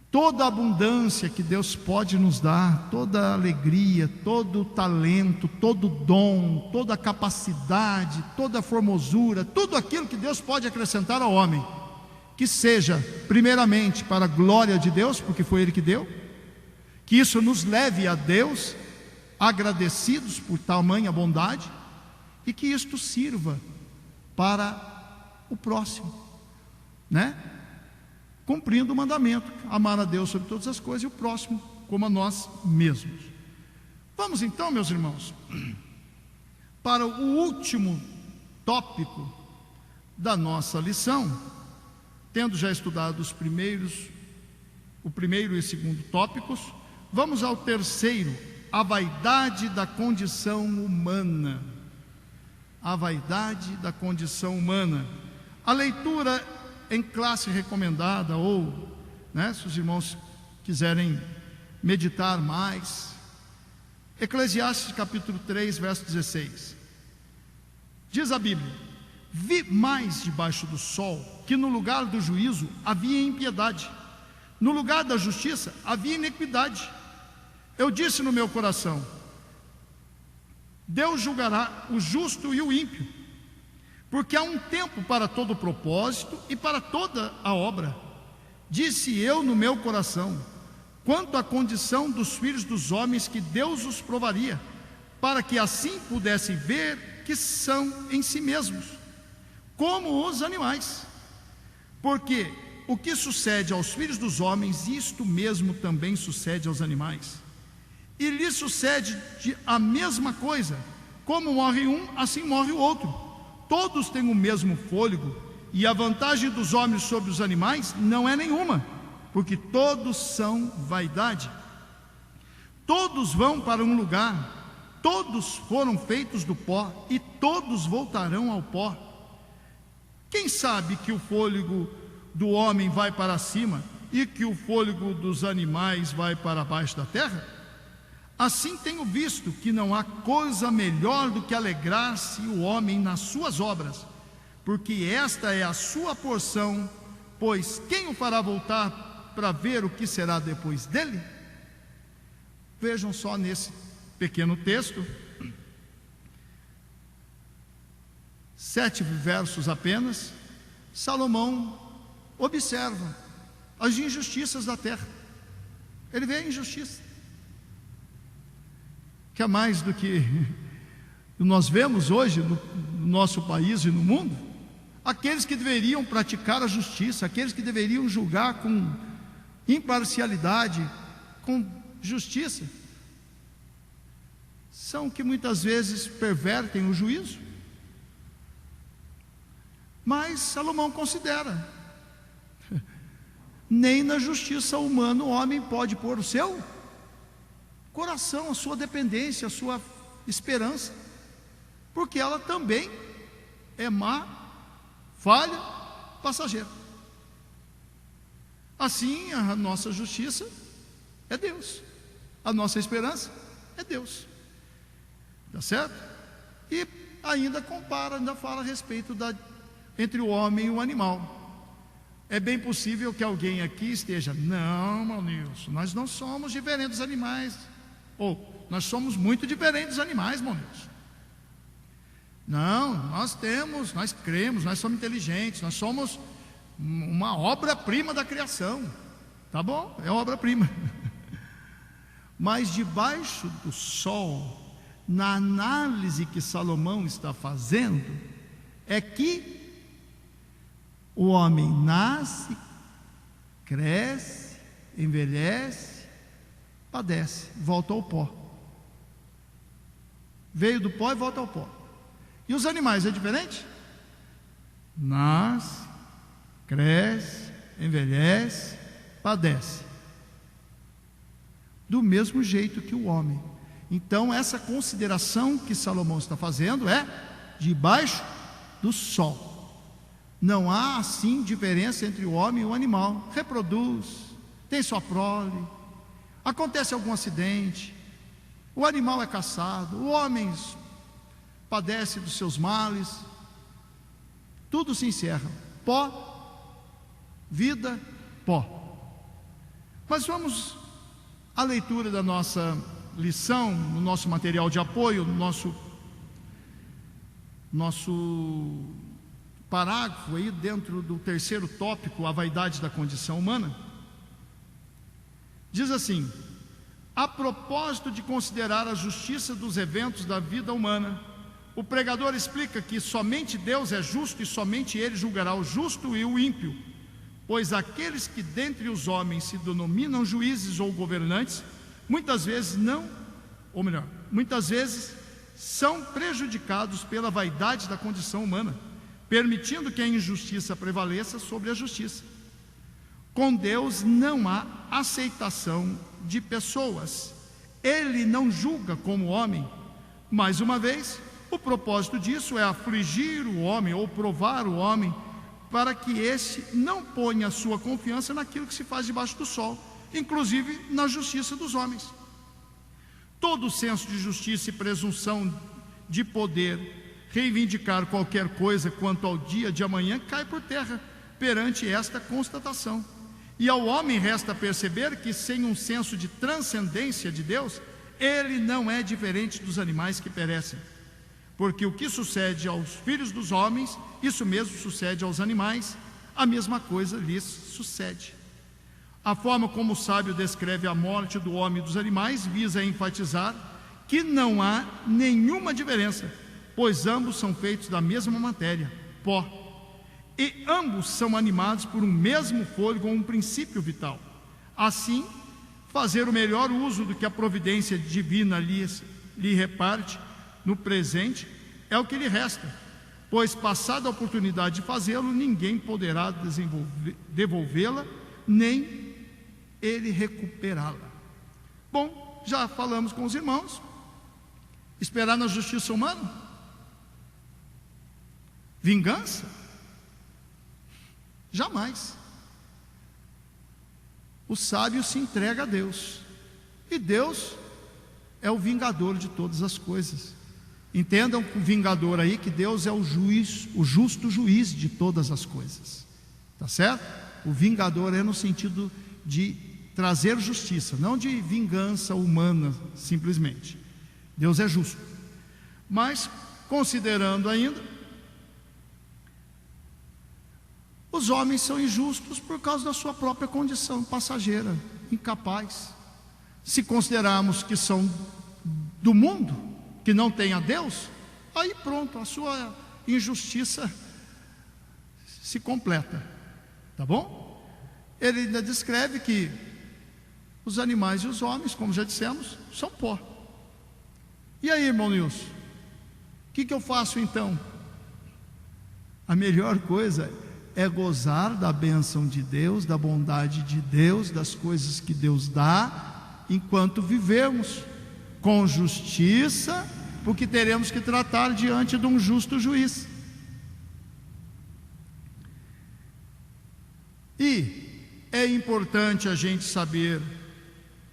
toda a abundância que Deus pode nos dar, toda a alegria, todo o talento, todo o dom, toda a capacidade, toda a formosura, tudo aquilo que Deus pode acrescentar ao homem, que seja primeiramente para a glória de Deus, porque foi Ele que deu, que isso nos leve a Deus agradecidos por tamanha bondade, e que isto sirva para o próximo, né? Cumprindo o mandamento: amar a Deus sobre todas as coisas e o próximo como a nós mesmos. Vamos então, meus irmãos, para o último tópico da nossa lição. Tendo já estudado o primeiro e segundo tópicos, vamos ao terceiro: a vaidade da condição humana. A vaidade da condição humana. A leitura em classe recomendada, ou, né, se os irmãos quiserem meditar mais, Eclesiastes capítulo 3, verso 16. Diz a Bíblia: vi mais debaixo do sol que no lugar do juízo havia impiedade, no lugar da justiça havia iniquidade. Eu disse no meu coração: Deus julgará o justo e o ímpio, porque há um tempo para todo propósito e para toda a obra. Disse eu no meu coração: quanto à condição dos filhos dos homens, que Deus os provaria, para que assim pudessem ver que são em si mesmos como os animais. Porque o que sucede aos filhos dos homens, isto mesmo também sucede aos animais. e lhe sucede a mesma coisa. Como morre um, assim morre o outro. Todos têm o mesmo fôlego, e a vantagem dos homens sobre os animais não é nenhuma, porque todos são vaidade. Todos vão para um lugar, todos foram feitos do pó, e todos voltarão ao pó. Quem sabe que o fôlego do homem vai para cima e que o fôlego dos animais vai para baixo da terra? Assim tenho visto que não há coisa melhor do que alegrar-se o homem nas suas obras, porque esta é a sua porção, pois quem o fará voltar para ver o que será depois dele? Vejam só nesse pequeno texto, 7 versos apenas, Salomão observa as injustiças da terra. Ele vê a injustiça, que é mais do que nós vemos hoje no nosso país e no mundo. Aqueles que deveriam praticar a justiça, aqueles que deveriam julgar com imparcialidade, com justiça, são que muitas vezes pervertem o juízo. Mas Salomão considera: nem na justiça humana o homem pode pôr o seu coração, a sua dependência, a sua esperança, porque ela também é má, falha, passageira. Assim, a nossa justiça é Deus, a nossa esperança é Deus. Tá certo? E ainda compara, ainda fala a respeito entre o homem e o animal. É bem possível que alguém aqui esteja: não, Maunilson, nós não somos diferentes dos animais. Ou, nós somos muito diferentes dos animais, Maunilson. Não, nós cremos, nós somos inteligentes, nós somos uma obra-prima da criação. Tá bom, é obra-prima. Mas debaixo do sol, na análise que Salomão está fazendo, é que o homem nasce, cresce, envelhece, padece, volta ao pó. Veio do pó e volta ao pó. E os animais é diferente? Nasce, cresce, envelhece, padece. Do mesmo jeito que o homem. Então, essa consideração que Salomão está fazendo é debaixo do sol. Não há assim diferença entre o homem e o animal. Reproduz, tem sua prole, acontece algum acidente, o animal é caçado, o homem padece dos seus males, tudo se encerra. Pó, vida, pó. Mas vamos à leitura da nossa lição, no nosso material de apoio, no nosso parágrafo aí dentro do terceiro tópico, a vaidade da condição humana. Diz assim: a propósito de considerar a justiça dos eventos da vida humana, o pregador explica que somente Deus é justo e somente Ele julgará o justo e o ímpio, pois aqueles que dentre os homens se denominam juízes ou governantes, muitas vezes são prejudicados pela vaidade da condição humana, permitindo que a injustiça prevaleça sobre a justiça. Com Deus não há aceitação de pessoas. Ele não julga como homem. Mais uma vez, o propósito disso é afligir o homem ou provar o homem, para que este não ponha a sua confiança naquilo que se faz debaixo do sol, inclusive na justiça dos homens. Todo senso de justiça e presunção de poder reivindicar qualquer coisa quanto ao dia de amanhã cai por terra perante esta constatação. E ao homem resta perceber que, sem um senso de transcendência de Deus, ele não é diferente dos animais que perecem, porque o que sucede aos filhos dos homens, isso mesmo sucede aos animais, a mesma coisa lhes sucede. A forma como o sábio descreve a morte do homem e dos animais visa enfatizar que não há nenhuma diferença, pois ambos são feitos da mesma matéria, pó, e ambos são animados por um mesmo fôlego ou um princípio vital. Assim, fazer o melhor uso do que a providência divina lhe reparte no presente é o que lhe resta, pois passada a oportunidade de fazê-lo, ninguém poderá devolvê-la, nem ele recuperá-la. Bom, já falamos com os irmãos. Esperar na justiça humana? Vingança? Jamais. O sábio se entrega a Deus, e Deus é o vingador de todas as coisas. Entendam com o vingador aí que Deus é o juiz, o justo juiz de todas as coisas, tá certo? O vingador é no sentido de trazer justiça, não de vingança humana simplesmente. Deus é justo. Mas considerando ainda, os homens são injustos por causa da sua própria condição passageira, incapaz. Se considerarmos que são do mundo, que não tem a Deus, aí pronto, a sua injustiça se completa, tá bom? Ele ainda descreve que os animais e os homens, como já dissemos, são pó. E aí, irmão Nilson, o que eu faço então? A melhor coisa é gozar da bênção de Deus, da bondade de Deus, das coisas que Deus dá, enquanto vivemos com justiça, porque teremos que tratar diante de um justo juiz. E é importante a gente saber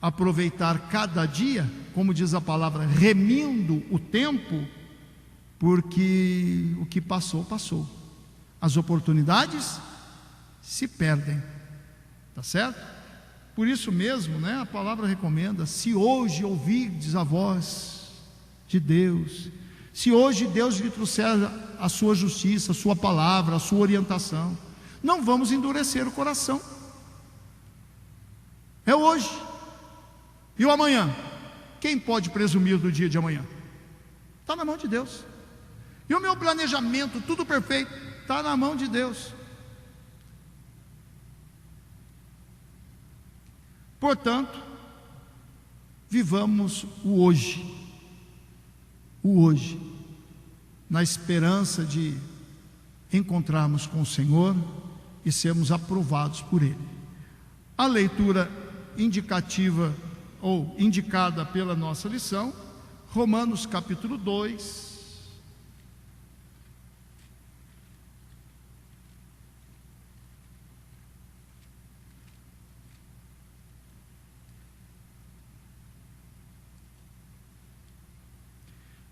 aproveitar cada dia, como diz a palavra, remindo o tempo, porque o que passou, passou. As oportunidades se perdem, tá certo? Por isso mesmo, a palavra recomenda: se hoje ouvirdes a voz de Deus, se hoje Deus lhe trouxer a sua justiça, a sua palavra, a sua orientação, não vamos endurecer o coração. É hoje. E o amanhã? Quem pode presumir do dia de amanhã? Está na mão de Deus. E o meu planejamento, tudo perfeito, está na mão de Deus. Portanto, vivamos o hoje, na esperança de encontrarmos com o Senhor e sermos aprovados por Ele. A leitura indicativa ou indicada pela nossa lição, Romanos capítulo 2,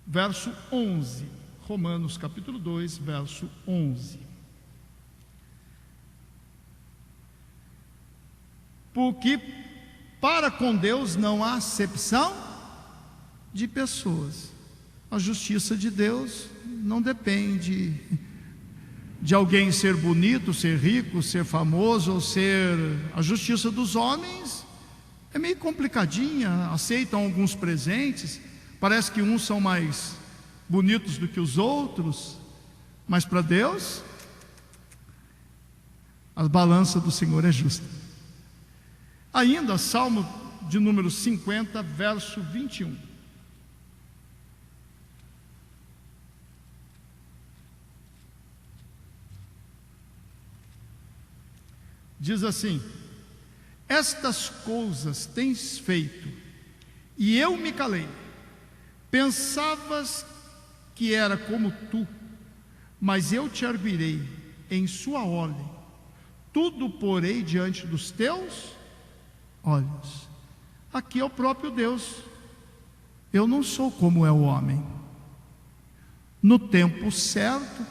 verso 11. Romanos capítulo 2, verso 11. Porque para com Deus não há acepção de pessoas. A justiça de Deus não depende de alguém ser bonito, ser rico, ser famoso, ou ser... A justiça dos homens é meio complicadinha, aceitam alguns presentes, parece que uns são mais bonitos do que os outros, mas para Deus, a balança do Senhor é justa. Ainda, Salmo de número 50, verso 21. Diz assim: estas coisas tens feito, e eu me calei. Pensavas que era como tu, mas eu te arguirei em sua ordem, tudo porei diante dos teus olhos. Aqui é o próprio Deus. Eu não sou como é o homem. No tempo certo,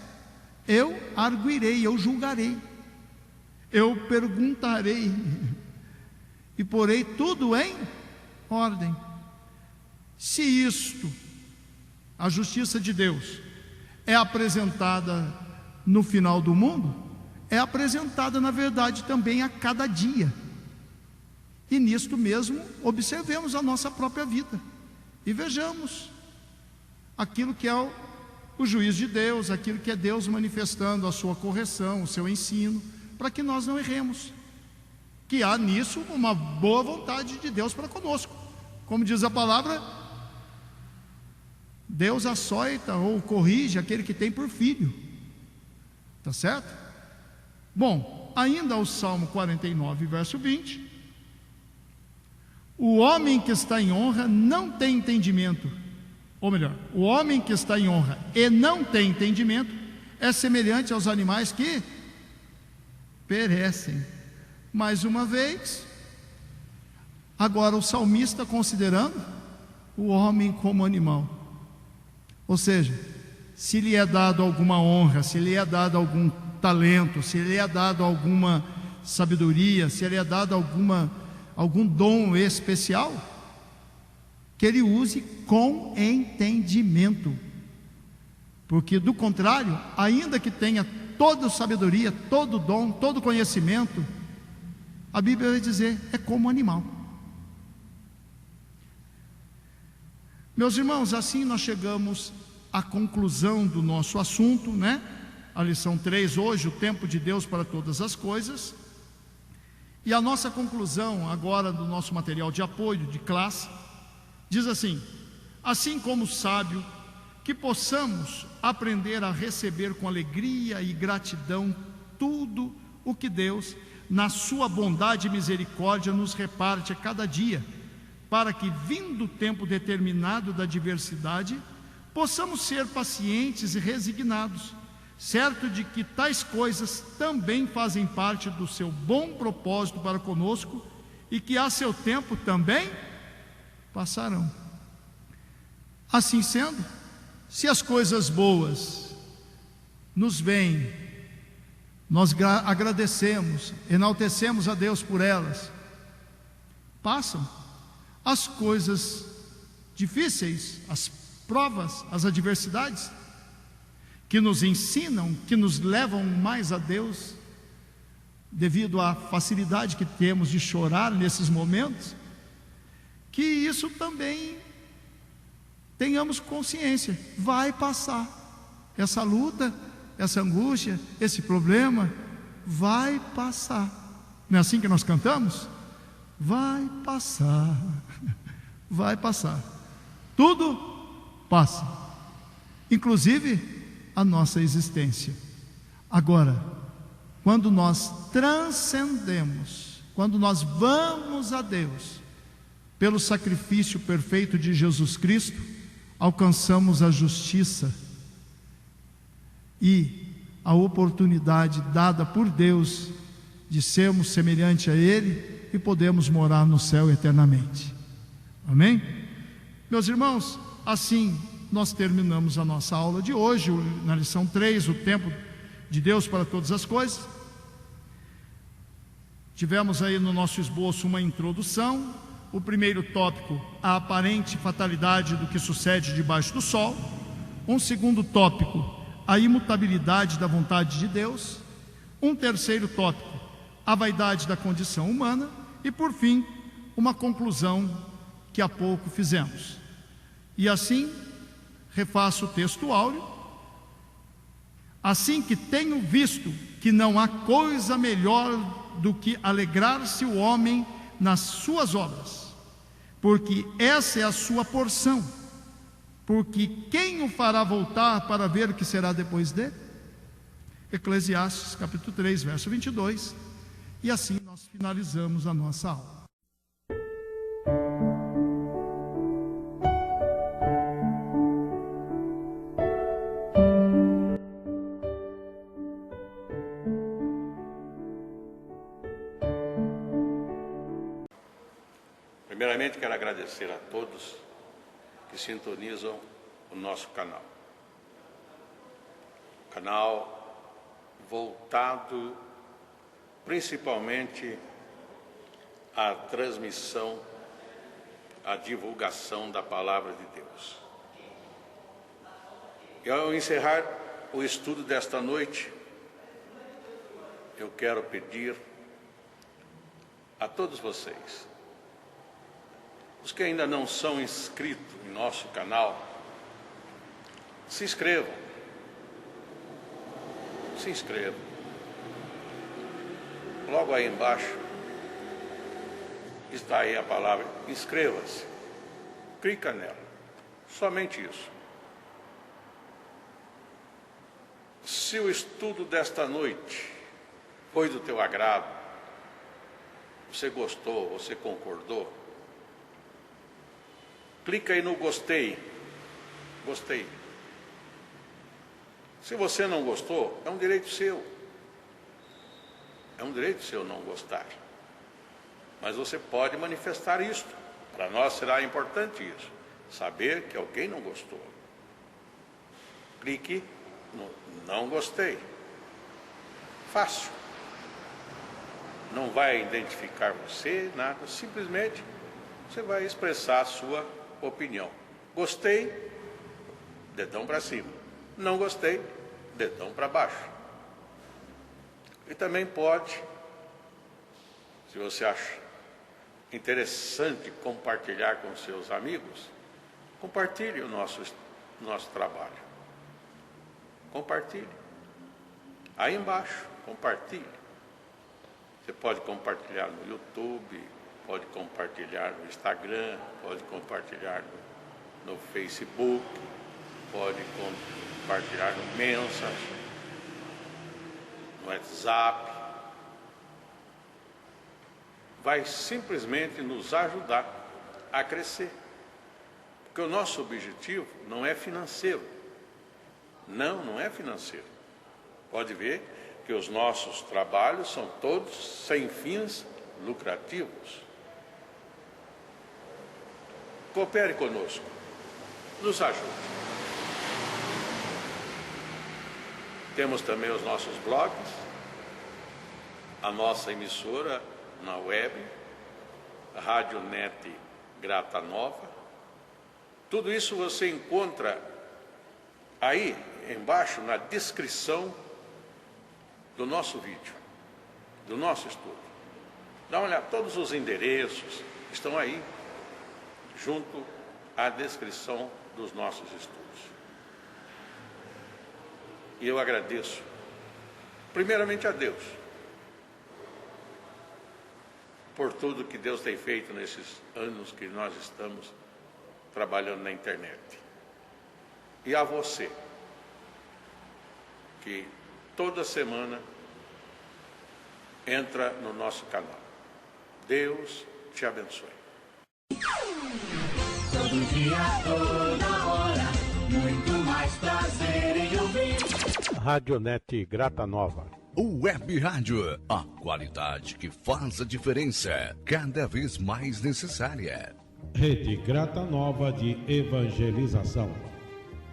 eu arguirei, eu julgarei, eu perguntarei e porei tudo em ordem. Se isto, a justiça de Deus, é apresentada no final do mundo, é apresentada na verdade também a cada dia. E nisto mesmo observemos a nossa própria vida e vejamos aquilo que é o juízo de Deus, aquilo que é Deus manifestando a sua correção, o seu ensino, para que nós não erremos. que há nisso uma boa vontade de Deus para conosco. Como diz a palavra, Deus açoita ou corrige aquele que tem por filho. Tá certo? Bom, ainda o Salmo 49, verso 20. O homem que está em honra não tem entendimento. Ou melhor, o homem que está em honra e não tem entendimento é semelhante aos animais que perecem. Mais uma vez, agora o salmista considerando o homem como animal. Ou seja, se lhe é dado alguma honra, se lhe é dado algum talento, se lhe é dado alguma sabedoria, se lhe é dado algum dom especial, que ele use com entendimento. Porque do contrário, ainda que tenha toda sabedoria, todo dom, todo conhecimento, a Bíblia vai dizer, é como animal. Meus irmãos, assim nós chegamos à conclusão do nosso assunto, né? A lição 3 hoje, o tempo de Deus para todas as coisas. E a nossa conclusão agora do nosso material de apoio de classe diz assim: assim como sábio, que possamos aprender a receber com alegria e gratidão tudo o que Deus, na sua bondade e misericórdia, nos reparte a cada dia, para que, vindo o tempo determinado da adversidade, possamos ser pacientes e resignados, certo de que tais coisas também fazem parte do seu bom propósito para conosco e que a seu tempo também passarão. Assim sendo, se as coisas boas nos vêm, nós agradecemos, enaltecemos a Deus por elas, passam. As coisas difíceis, as provas, as adversidades, que nos ensinam, que nos levam mais a Deus, devido à facilidade que temos de chorar nesses momentos, que isso também tenhamos consciência, vai passar. Essa luta, essa angústia, esse problema, vai passar. Não é assim que nós cantamos? Vai passar, vai passar. Tudo passa, inclusive a nossa existência. Agora, quando nós transcendemos, quando nós vamos a Deus, pelo sacrifício perfeito de Jesus Cristo, alcançamos a justiça e a oportunidade dada por Deus de sermos semelhante a Ele e podemos morar no céu eternamente. Amém? Meus irmãos, assim nós terminamos a nossa aula de hoje, na lição 3, o tempo de Deus para todas as coisas. Tivemos aí no nosso esboço uma introdução. O primeiro tópico, a aparente fatalidade do que sucede debaixo do sol. Um segundo tópico, a imutabilidade da vontade de Deus. Um terceiro tópico, a vaidade da condição humana. E por fim, uma conclusão que há pouco fizemos. E assim, refaço o texto áureo. Assim que tenho visto que não há coisa melhor do que alegrar-se o homem nas suas obras, porque essa é a sua porção, porque quem o fará voltar para ver o que será depois dele? Eclesiastes capítulo 3, verso 22. E assim nós finalizamos a nossa aula. Primeiramente, quero agradecer a todos que sintonizam o nosso canal. Canal voltado principalmente à transmissão, à divulgação da Palavra de Deus. E ao encerrar o estudo desta noite, eu quero pedir a todos vocês, os que ainda não são inscritos em nosso canal, se inscrevam. Se inscrevam. Logo aí embaixo está aí a palavra inscreva-se. Clica nela. Somente isso. Se o estudo desta noite foi do teu agrado, você gostou, você concordou, clica aí no gostei. Gostei. Se você não gostou, é um direito seu. É um direito seu não gostar. Mas você pode manifestar isto. Para nós será importante isso. Saber que alguém não gostou. Clique no não gostei. Fácil. Não vai identificar você, nada. Simplesmente você vai expressar a sua opinião. Gostei, dedão para cima. Não gostei, dedão para baixo. E também pode, se você acha interessante compartilhar com seus amigos, compartilhe o nosso trabalho. Compartilhe. Aí embaixo, compartilhe. Você pode compartilhar no YouTube, pode compartilhar no Instagram, pode compartilhar no Facebook, pode compartilhar no Messenger, no WhatsApp. Vai simplesmente nos ajudar a crescer. Porque o nosso objetivo não é financeiro. Não é financeiro. Pode ver que os nossos trabalhos são todos sem fins lucrativos. Coopere conosco. Nos ajude. Temos também os nossos blogs, a nossa emissora na web, Rádio Net Grata Nova. Tudo isso você encontra aí embaixo na descrição do nosso vídeo, do nosso estudo. Dá uma olhada, todos os endereços estão aí, junto à descrição dos nossos estudos. E eu agradeço, primeiramente a Deus, por tudo que Deus tem feito nesses anos que nós estamos trabalhando na internet. E a você, que toda semana entra no nosso canal. Deus te abençoe. Todo dia, toda hora, muito mais prazer em ouvir. Radionet Grata Nova. Web Rádio, a qualidade que faz a diferença, cada vez mais necessária. Rede Grata Nova de Evangelização.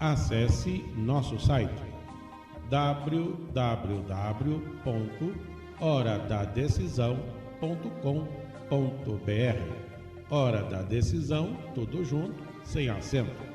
Acesse nosso site www.horadadecisão.com.br. Hora da Decisão, tudo junto, sem acento.